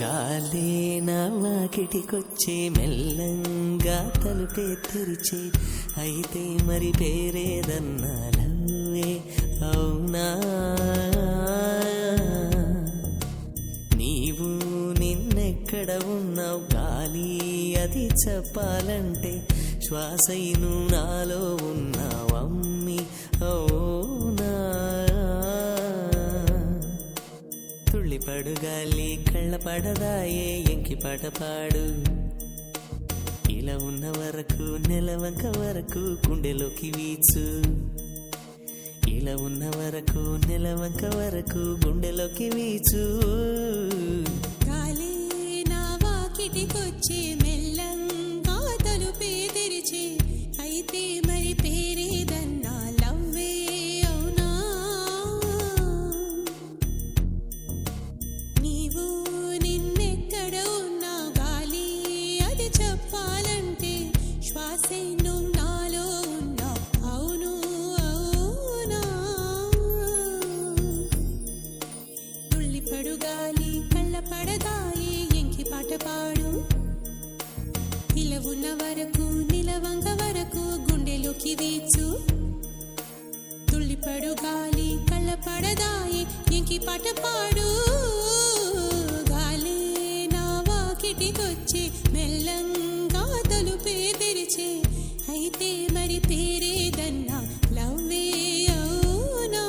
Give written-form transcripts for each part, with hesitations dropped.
గాలే నా వాకిటికొచ్చే మెల్లంగా తలుపే తెరిచే అయితే మరి పేరేదన్నా లవ్వే అవునా నీవు నిన్నెక్కడ ఉన్నావు గాలి అది చెప్పాలంటే శ్వాసైను నాలో ఉన్నావమ్మి అవునా తుళ్ళిపడు గాలి కళ్ళ పడదాయే ఎంకి పాట పాడు ఇలా ఉన్న వరకు నెలవంక వరకు గుండెలోకి వీచు ఇలా ఉన్న వరకు నెలవంక వరకు గుండెలోకి వీచు గాలి నా వాకిటికొచ్చే మెల్లంగా తలుపే తెరిచే అయితే మరి పేరేదన్నా లవ్వే అవునా నీవు నిన్నెక్కడ ఉన్నా గాలి అది చెప్పాలంటే శ్వాసే నువ్వు నాలో ఉన్నా అవును అవునా తుళ్ళిపడు గాలి కళ్ళ పడదాయి ఎంకి పాట పాడు ఇలా ఉన్న వరకు నిలవంక వరకు గుండెలోకి వీచు తుళ్ళిపడు గాలి కళ్ళ పడదాయి ఎంకి పాట పాడు గాలి నా వాకిటికొచ్చే మెల్లంగా తలుపే తెరిచే అయితే మరి పేరేదన్నా లవ్వే అవునా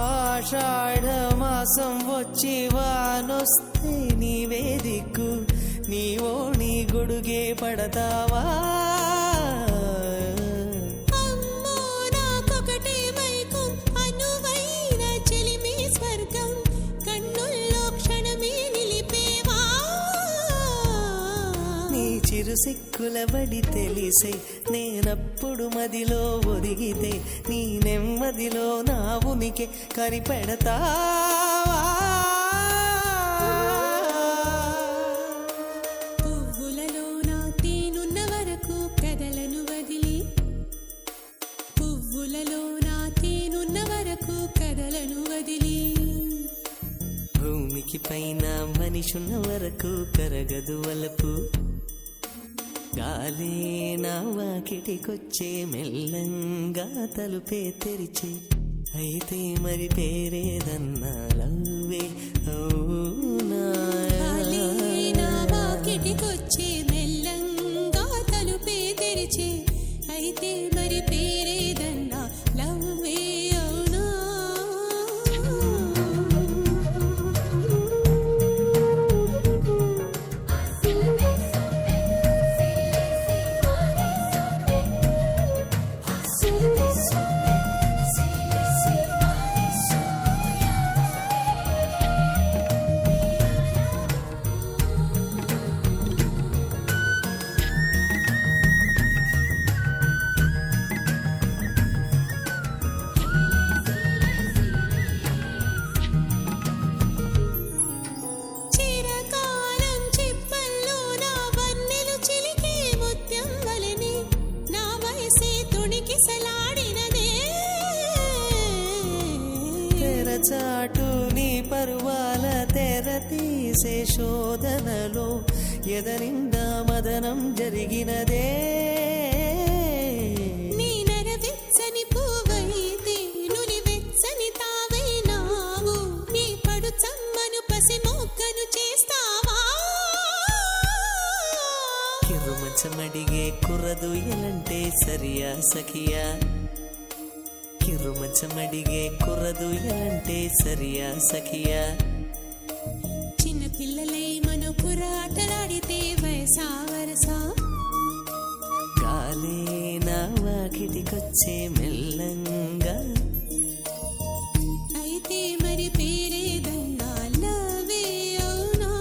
ఆషాఢ మాసం వచ్చి వానొస్తే నీవే దిక్కు నీవో నీ గొడుగే పడతావా అమ్మో నాకొకటే మైకం అనువైన చెలిమి స్వర్గం కన్నుల్లో క్షణమే నిలిపేవా నీ చిరు సిక్కుల బడి తెలిసే నేనప్పుడు మదిలో ఒదిగితే నీ నెమ్మదిలో నా ఉనికి కనిపెడతావా పువ్వులలో నా తేనున్న వరకు కదలను వదిలి పువ్వులలో నా తేనున్న వరకు కదలను వదిలి భూమికి పైన మనిషున్న వరకు కరగదు వలపు గాలే నా వాకిటికొచ్చే మెల్లంగా తలుపే తెరిచే అయితే మరి పేరేదన్నా లవ్వే అవునా గాలి నా వాకిటికొచ్చే మెల్లంగా తలుపే తెరిచే అయితే మరి పేరేదన్నా లవ్వే అవునా చిరకాలం చిప్పల్లో నా వన్నెలు చిలికే ముత్యం వలెనే నా వయసే తొణికిసలాడినదే తెరచాటు నీ పరువాల తెర తీసే శోధనలో ఎదరిందా మదనం జరిగినదే నీ నరవెచ్చని పువ్వైతే నులి వెచ్చని తావైనావు నీ పడు చమ్మను పసి మొగ్గను చేస్తావా కిరుమచ్చమడిగే కుర్రదు ఎలంటే సరియా సఖియా కిరుమచ్చమడిగే కుర్రదు ఎలంటే సరియా సఖియా చిన్న పిల్లలై మన పురాటలాడితే వయసా వరసా గాలే నా వాకిటికొచ్చే మెల్లంగా రంగా. అయితే మరి పేరేదన్నా లవే అవునా?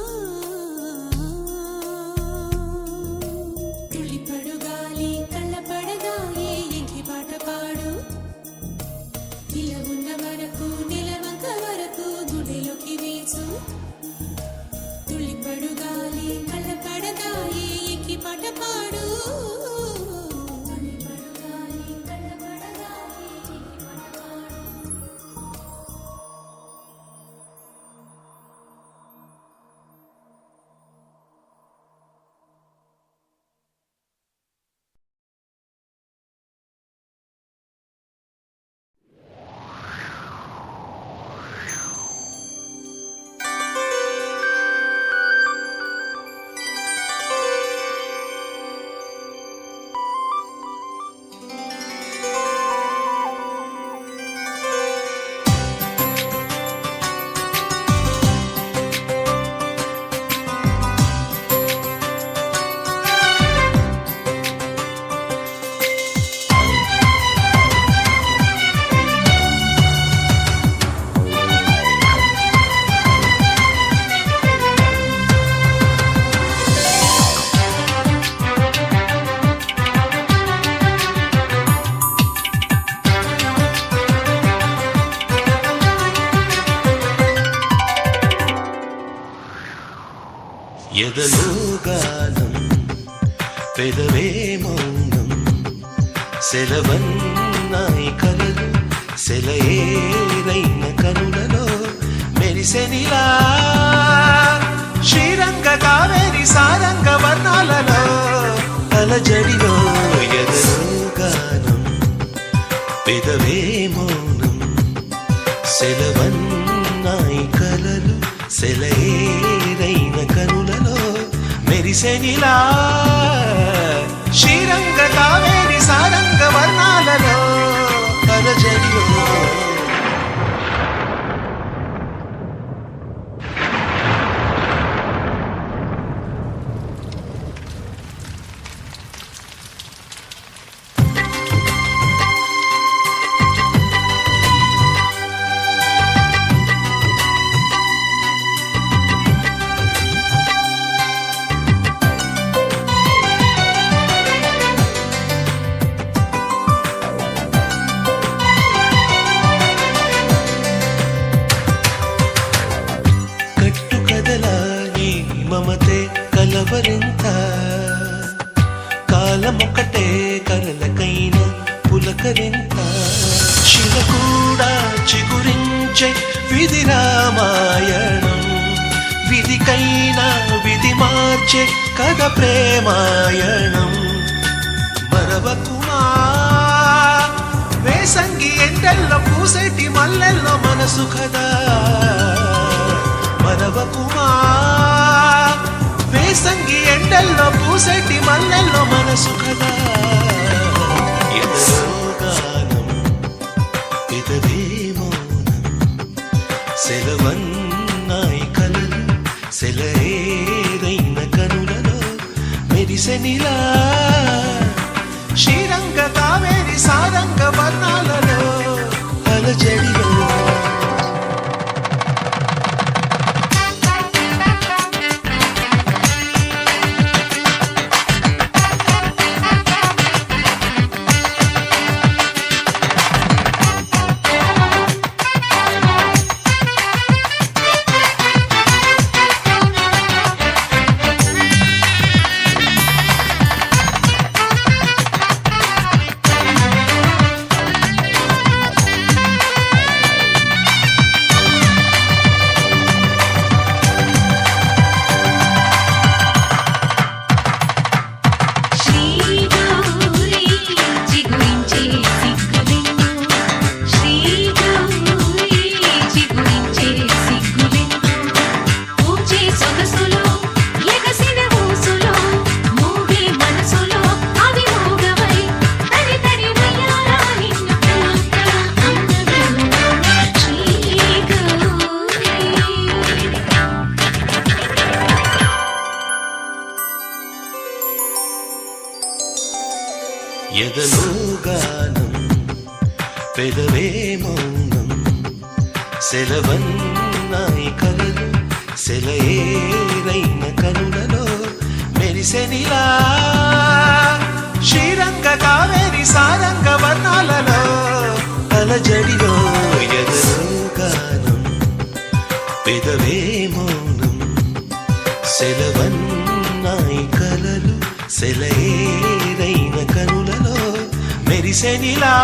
తుళ్ళిపడు గాలి కళ్ళపడగాయే ఎంకి పాట పాడు. ఇలా ఉన్న వరకు నిలవంక వరకు గుడిలోకి వీచు. తుళ్ళిపడు గాలి కళ్ళపడగాయే ఎంకి పాట పాడు. తుళ్ళిపడు గాలి కళ్ళపడగాయే ఎంకి పాట పాడు. ఎదలో గానం పెదవే మౌనం సెలవన్నాయి కలలు సెలయేరైన కనులలో మెరిసెనిలా శ్రీరంగ కావేరి సారంగ వర్ణాలలో అలజడిలో ఎదలో గానం పెదవే మౌనం సెలవన్నాయి కలలు సెలయేరైన కనులలో మెరిసెనిలా శ్రీరంగ కావేరి సారంగ వర్ణాలలో అలజడిలో మమతే కలవరింత కాలమొక్కటే కలలకైన పులకరింత శిల కూడా చిగురించే విధి రామాయణం విధికైనా విధి మార్చే కథ ప్రేమాయణం మరవకుమా వేసంగి ఎండల్లో పూసేటి మల్లెల్లో మనసు కదా మరవకుమా వేసంగి ఎండల్లో పూసేటి మల్లెల్లో మనసు కదా ఎదలో గానం పెదవే మౌనం సెలవన్నాయి కలలు సెలయేరైన కనులలో మెరిసెనిలా శ్రీరంగ కావేరి సారంగ వర్ణాలలో అలజడిలో పెదవే మౌనం సెలవన్నాయి కలలు సెలయేరైన కనులలో మెరిసెనిలా శ్రీరంగ కావేరి సారంగ వర్ణాలలో అలజడిలో ఎదలో గానం పెదవే మౌనం సెలవన్నాయి కలలు సెలయేరైన కనులలో మెరిసెనిలా